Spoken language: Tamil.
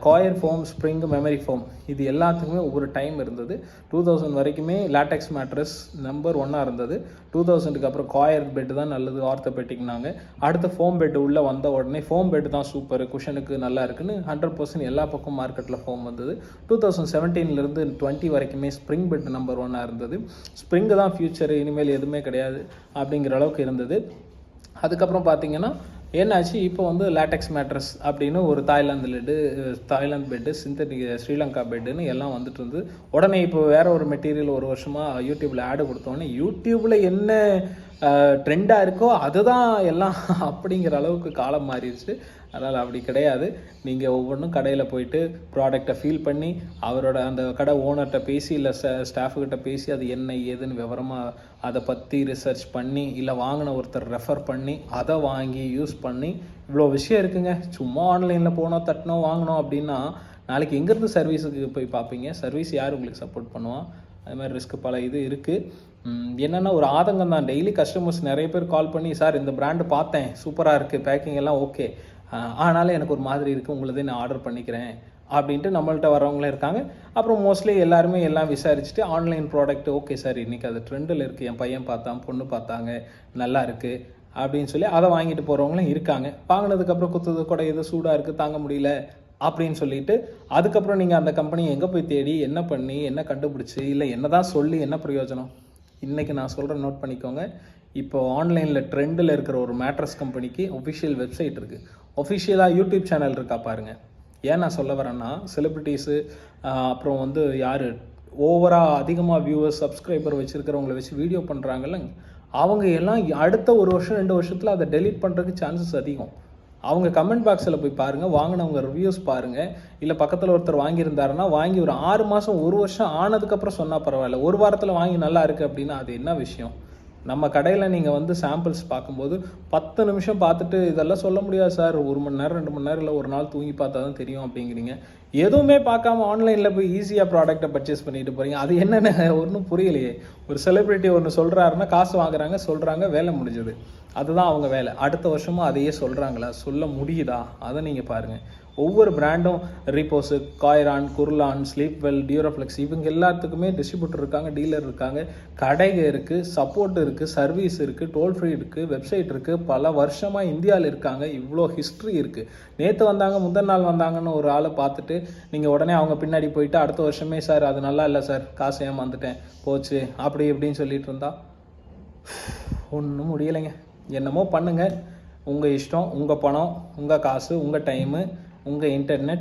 Coir foam, spring, memory foam இது எல்லாத்துக்குமே ஒவ்வொரு டைம் இருந்தது. 2000 வரைக்குமே லேட்டெக்ஸ் மேட்ரஸ் நம்பர் 1 இருந்தது. 2000க்கு அப்புறம் காயர் பெட்டு தான் நல்லது ஆர்த்தோபெட்டிக்னாங்க. அடுத்த ஃபோம் பெட்டு உள்ளே வந்த உடனே ஃபோம் பெட்டு தான் சூப்பர், குஷனுக்கு நல்லா இருக்குன்னு 100% எல்லா பக்கம் மார்க்கெட்டில் ஃபோம் வந்தது. 2017லேருந்து 20 வரைக்குமே ஸ்ப்ரிங் பெட் நம்பர் 1 இருந்தது. ஸ்ப்ரிங்கு தான் ஃபியூச்சர், இனிமேல் எதுவுமே கிடையாது அப்படிங்கிற அளவுக்கு இருந்தது. அதுக்கப்புறம் பார்த்தீங்கன்னா என்னாச்சு, இப்போ வந்து லேட்டெக்ஸ் மேட்ரஸ் அப்படின்னு ஒரு தாய்லாந்து பெட்டு, சிந்தட்டிக் ஸ்ரீலங்கா பெட்டுன்னு எல்லாம் வந்துட்டு இருந்தது. உடனே இப்போ வேற ஒரு மெட்டீரியல் ஒரு வருஷமாக யூடியூப்பில் ஆடு கொடுத்தோன்னே யூடியூப்பில் என்ன ட்ரெண்டாக இருக்கோ அதுதான் எல்லாம் அப்படிங்கிற அளவுக்கு காலம் மாறிடுச்சு. அதனால் அப்படி கிடையாது. நீங்கள் ஒவ்வொன்றும் கடையில் போயிட்டு ப்ராடக்டை ஃபீல் பண்ணி அவரோட அந்த கடை ஓனர்கிட்ட பேசி இல்லை ஸ்டாஃபுக்கிட்ட பேசி அது என்ன ஏதுன்னு விவரமாக அதை பற்றி ரிசர்ச் பண்ணி இல்லை வாங்கின ஒருத்தர் ரெஃபர் பண்ணி அதை வாங்கி யூஸ் பண்ணி இவ்வளோ விஷயம் இருக்குங்க. சும்மா ஆன்லைனில் போனோம் தட்டினோம் வாங்கினோம் அப்படின்னா நாளைக்கு எங்கேருந்து சர்வீஸுக்கு போய் பார்ப்பீங்க? சர்வீஸ் யார் உங்களுக்கு சப்போர்ட் பண்ணுவான்? அது மாதிரி ரிஸ்க் பல இது இருக்குது. என்னென்னா ஒரு ஆதங்கம் தான். டெய்லி கஸ்டமர்ஸ் நிறைய பேர் கால் பண்ணி, சார் இந்த பிராண்டு பார்த்தேன், சூப்பராக இருக்குது, பேக்கிங் எல்லாம் ஓகே, ஆனாலும் எனக்கு ஒரு மாதிரி இருக்குது, உங்களதே நான் ஆர்டர் பண்ணிக்கிறேன் அப்படின்ட்டு நம்மள்ட்ட வரவங்களே இருக்காங்க. அப்புறம் மோஸ்ட்லி எல்லாருமே எல்லாம் விசாரிச்சுட்டு ஆன்லைன் ப்ராடக்ட் ஓகே சார் இன்றைக்கி அது ட்ரெண்டில் இருக்குது, என் பையன் பார்த்தான், பொண்ணு பார்த்தாங்க, நல்லா இருக்குது அப்படின்னு சொல்லி அதை வாங்கிட்டு போகிறவங்களும் இருக்காங்க. வாங்கினதுக்கப்புறம் குத்துது கூட எது சூடாக இருக்குது தாங்க முடியல அப்படின்னு சொல்லிட்டு அதுக்கப்புறம் நீங்கள் அந்த கம்பெனியை எங்கே போய் தேடி என்ன பண்ணி என்ன கண்டுபிடிச்சி இல்லை என்ன தான் சொல்லி என்ன பிரயோஜனம்? இன்றைக்கி நான் சொல்கிறேன், நோட் பண்ணிக்கோங்க. இப்போ ஆன்லைனில் ட்ரெண்டில் இருக்கிற ஒரு மேட்ரஸ் கம்பெனிக்கு ஒஃபிஷியல் வெப்சைட் இருக்குது, ஒஃபிஷியலாக யூடியூப் சேனல் இருக்கா பாருங்கள். ஏன் நான் சொல்ல வரேன்னா செலிப்ரிட்டிஸு அப்புறம் வந்து யார் ஓவராக அதிகமாக வியூவர்ஸ் சப்ஸ்கிரைபர் வச்சுருக்கிறவங்கள வச்சு வீடியோ பண்ணுறாங்கல்ல, அவங்க எல்லாம் அடுத்த 1 வருஷம் 2 வருஷத்தில் அதை டெலீட் பண்ணுறதுக்கு சான்சஸ் அதிகம். அவங்க கமெண்ட் பாக்ஸில் போய் பாருங்கள், வாங்கினவங்க ரிவ்யூஸ் பாருங்கள். இல்லை பக்கத்தில் ஒருத்தர் வாங்கியிருந்தாருன்னா வாங்கி ஒரு 6 மாதம் 1 வருஷம் ஆனதுக்கப்புறம் சொன்னால் பரவாயில்ல, 1 வாரத்தில் வாங்கி நல்லா இருக்குது அப்படின்னா அது என்ன விஷயம்? நம்ம கடையில் நீங்கள் வந்து சாம்பிள்ஸ் பார்க்கும்போது 10 நிமிஷம் பார்த்துட்டு இதெல்லாம் சொல்ல முடியாது சார், 1 மணி நேரம் 2 மணி நேரம் இல்லை ஒரு நாள் தூங்கி பார்த்தா தான் தெரியும் அப்படிங்கிறீங்க. எதுவுமே பார்க்காம ஆன்லைனில் போய் ஈஸியாக ப்ராடக்ட்டை பர்ச்சேஸ் பண்ணிட்டு போகிறீங்க. அது என்னென்ன ஒன்றும் புரியலையே. ஒரு செலிப்ரிட்டி ஒன்று சொல்கிறாருன்னா காசு வாங்குறாங்க, சொல்கிறாங்க, வேலை முடிஞ்சது, அதுதான் அவங்க வேலை. அடுத்த வருஷமும் அதையே சொல்கிறாங்களா, சொல்ல முடியுதா? அதை நீங்கள் பாருங்கள். ஒவ்வொரு பிராண்டும் ரீபோஸு, காய்ரான், குர்லான், ஸ்லீப்வெல், டியூரோஃப்ளெக்ஸ் இவங்க எல்லாத்துக்குமே டிஸ்ட்ரிபியூட்டர் இருக்காங்க, டீலர் இருக்காங்க, கடைகள் இருக்குது, சப்போர்ட் இருக்குது, சர்வீஸ் இருக்குது, டோல் ஃப்ரீ இருக்குது, வெப்சைட் இருக்குது, பல வருஷமாக இந்தியாவில் இருக்காங்க, இவ்வளோ ஹிஸ்ட்ரி இருக்குது. நேற்று வந்தாங்க முந்தின நாள் வந்தாங்கன்னு ஒரு ஆளை பார்த்துட்டு நீங்கள் உடனே அவங்க பின்னாடி போயிட்டு அடுத்த வருஷமே சார் அது நல்லா இல்லை சார், காசு ஏமாந்துட்டேன் போச்சு அப்படி இப்படின்னு சொல்லிட்டு இருந்தா ஒன்றும் முடியலைங்க. என்னமோ பண்ணுங்கள், உங்கள் இஷ்டம், உங்கள் பணம், உங்கள் காசு, உங்கள் டைமு, உங்கள் இன்டர்நெட்.